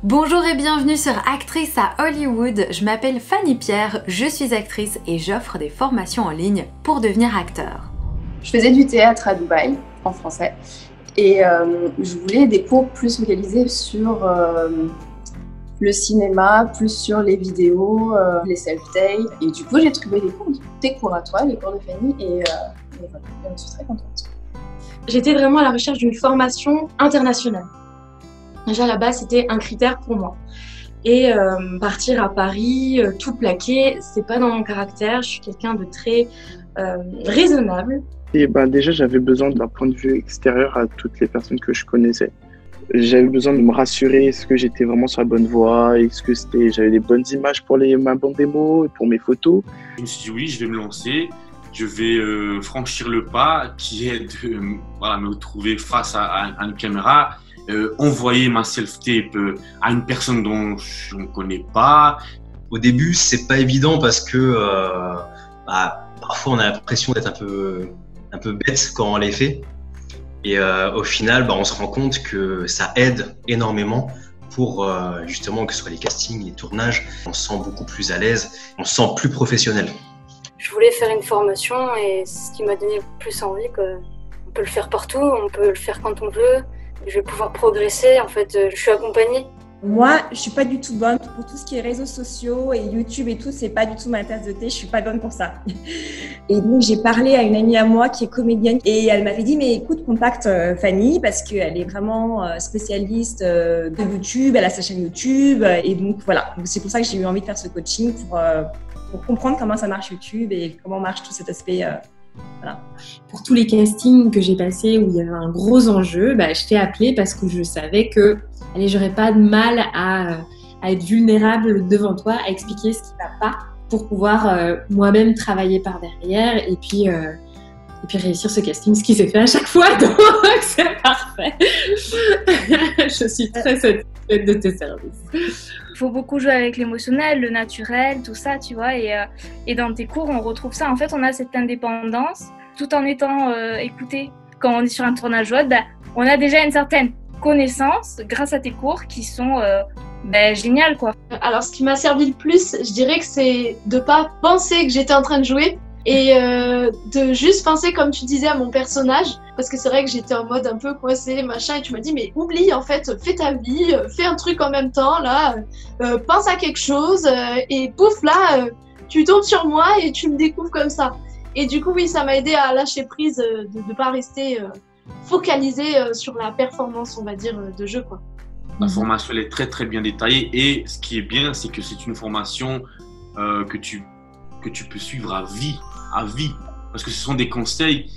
Bonjour et bienvenue sur Actrice à Hollywood, je m'appelle Fanny Pierre, je suis actrice et j'offre des formations en ligne pour devenir acteur. Je faisais du théâtre à Dubaï, en français, et je voulais des cours plus focalisés sur le cinéma, plus sur les vidéos, les self-tape, et du coup j'ai trouvé tes cours à toi, les cours de Fanny, et voilà, je suis très contente. J'étais vraiment à la recherche d'une formation internationale. Déjà, là-bas, c'était un critère pour moi. Et partir à Paris, tout plaquer, c'est pas dans mon caractère. Je suis quelqu'un de très raisonnable. Et déjà, j'avais besoin d'un point de vue extérieur à toutes les personnes que je connaissais. J'avais besoin de me rassurer, est-ce que j'étais vraiment sur la bonne voie, est-ce que j'avais des bonnes images pour ma bande démo, pour mes photos. Je me suis dit oui, je vais me lancer, je vais franchir le pas qui est de me trouver face à une caméra, envoyer ma self-tape à une personne dont je ne connais pas. Au début, c'est pas évident parce que parfois on a l'impression d'être un peu bête quand on les fait. Et au final, on se rend compte que ça aide énormément pour justement que ce soit les castings, les tournages. On se sent beaucoup plus à l'aise, on se sent plus professionnel. Je voulais faire une formation et ce qui m'a donné le plus envie, on peut le faire partout, on peut le faire quand on veut. Je vais pouvoir progresser, en fait, je suis accompagnée. Moi, je suis pas du tout bonne pour tout ce qui est réseaux sociaux et YouTube et tout, c'est pas du tout ma tasse de thé, je suis pas bonne pour ça. Et donc, j'ai parlé à une amie à moi qui est comédienne et elle m'avait dit, mais écoute, contacte Fanny parce qu'elle est vraiment spécialiste de YouTube, elle a sa chaîne YouTube et donc voilà. Donc, c'est pour ça que j'ai eu envie de faire ce coaching pour comprendre comment ça marche YouTube et comment marche tout cet aspect. Voilà. Pour tous les castings que j'ai passés où il y avait un gros enjeu, je t'ai appelé parce que je savais que j'aurais pas de mal à être vulnérable devant toi, à expliquer ce qui va pas pour pouvoir moi-même travailler par derrière et puis réussir ce casting, ce qui s'est fait à chaque fois, donc c'est parfait. Je suis très satisfaite de tes services. Il faut beaucoup jouer avec l'émotionnel, le naturel, tout ça, tu vois, et dans tes cours, on retrouve ça. En fait, on a cette indépendance, tout en étant écouté. Quand on est sur un tournage web, on a déjà une certaine connaissance grâce à tes cours qui sont géniales, quoi. Alors, ce qui m'a servi le plus, je dirais que c'est de pas penser que j'étais en train de jouer et de juste penser, comme tu disais, à mon personnage, parce que c'est vrai que j'étais en mode un peu coincée, machin, et tu m'as dit, mais oublie, en fait, fais ta vie, fais un truc en même temps, là, pense à quelque chose, et pouf, là, tu tombes sur moi et tu me découvres comme ça. Et du coup, oui, ça m'a aidé à lâcher prise, de ne pas rester focalisée sur la performance, on va dire, de jeu, quoi. La formation, elle est très, très bien détaillée, et ce qui est bien, c'est que c'est une formation que tu peux suivre à vie, parce que ce sont des conseils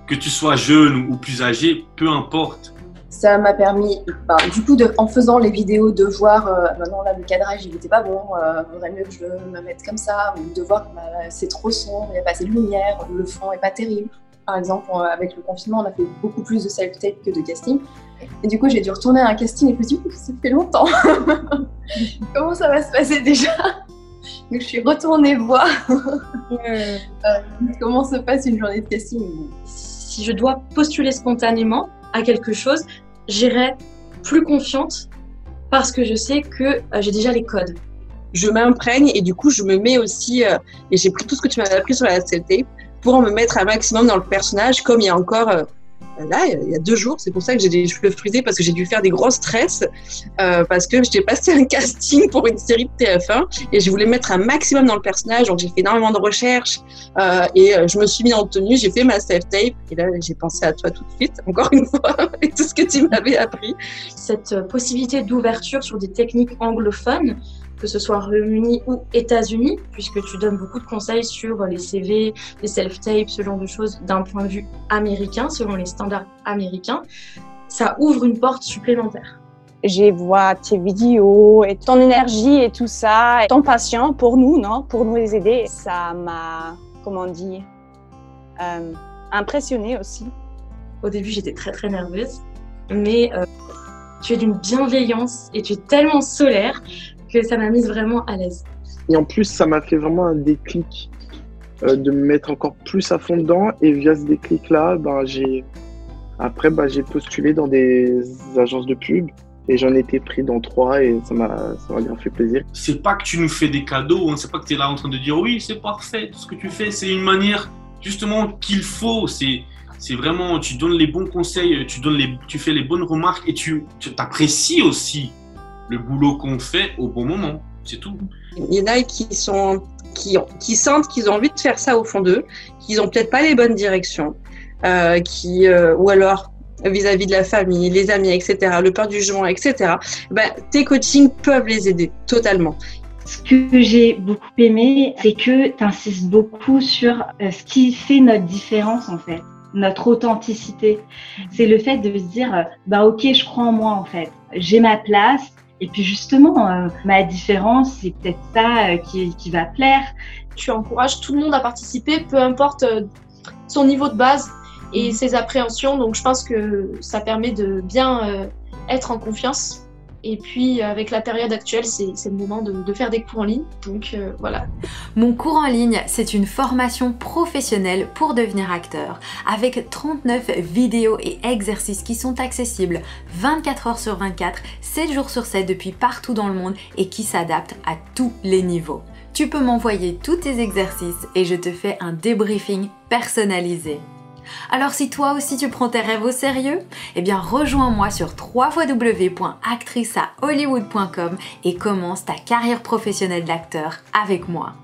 que tu sois jeune ou plus âgé, peu importe. Ça m'a permis, du coup, en faisant les vidéos, de voir, maintenant là, le cadrage, il n'était pas bon, vaudrait mieux que je me mette comme ça, ou de voir que c'est trop sombre, il n'y a pas assez de lumière, le fond n'est pas terrible. Par exemple, avec le confinement, on a fait beaucoup plus de self-tape que de casting. Et du coup, j'ai dû retourner à un casting et je me suis dit, ça fait longtemps. Comment ça va se passer déjà? Donc, je suis retournée voir comment se passe une journée de casting. Si je dois postuler spontanément à quelque chose, j'irai plus confiante parce que je sais que j'ai déjà les codes. Je m'imprègne et du coup, je me mets aussi, et j'ai pris tout ce que tu m'avais appris sur la self-tape pour me mettre un maximum dans le personnage, comme il y a encore... Là, il y a 2 jours, c'est pour ça que j'ai des cheveux frisés parce que j'ai dû faire des gros stress parce que j'ai passé un casting pour une série de TF1 et je voulais mettre un maximum dans le personnage, donc j'ai fait énormément de recherches et je me suis mis en tenue, j'ai fait ma self-tape et là j'ai pensé à toi tout de suite, encore une fois, avec tout ce que tu m'avais appris. Cette possibilité d'ouverture sur des techniques anglophones, que ce soit Royaume-Uni ou États-Unis, puisque tu donnes beaucoup de conseils sur les CV, les self-tapes, ce genre de choses d'un point de vue américain, selon les standards américains, ça ouvre une porte supplémentaire. Je vois tes vidéos et ton énergie et tout ça, et ton passion pour nous, pour nous les aider. Ça m'a, impressionnée aussi. Au début, j'étais très très nerveuse, mais tu es d'une bienveillance et tu es tellement solaire que ça m'a mise vraiment à l'aise. Et en plus, ça m'a fait vraiment un déclic de me mettre encore plus à fond dedans. Et via ce déclic-là, j'ai postulé dans des agences de pub. Et j'en étais pris dans 3 et ça m'a bien fait plaisir. C'est pas que tu nous fais des cadeaux, hein, c'est pas que tu es là en train de dire oui, c'est parfait, tout ce que tu fais, c'est une manière justement qu'il faut. C'est vraiment, tu donnes les bons conseils, tu fais les bonnes remarques et tu apprécies aussi le boulot qu'on fait au bon moment. C'est tout. Il y en a qui sentent qu'ils ont envie de faire ça au fond d'eux, qu'ils n'ont peut-être pas les bonnes directions, ou alors vis-à-vis de la famille, les amis, etc., le peur du jugement, etc. Tes coachings peuvent les aider totalement. Ce que j'ai beaucoup aimé, c'est que tu insistes beaucoup sur ce qui fait notre différence en fait, notre authenticité. C'est le fait de se dire, ok, je crois en moi en fait, j'ai ma place. Et puis justement, ma différence, c'est peut-être ça qui va plaire. Tu encourages tout le monde à participer, peu importe son niveau de base et ses appréhensions. Donc je pense que ça permet de bien être en confiance. Et puis avec la période actuelle, c'est le moment de faire des cours en ligne. Donc voilà. Mon cours en ligne, c'est une formation professionnelle pour devenir acteur, avec 39 vidéos et exercices qui sont accessibles 24 heures sur 24, 7 jours sur 7 depuis partout dans le monde et qui s'adaptent à tous les niveaux. Tu peux m'envoyer tous tes exercices et je te fais un débriefing personnalisé. Alors si toi aussi tu prends tes rêves au sérieux, eh bien rejoins-moi sur www.actriceahollywood.com et commence ta carrière professionnelle d'acteur avec moi.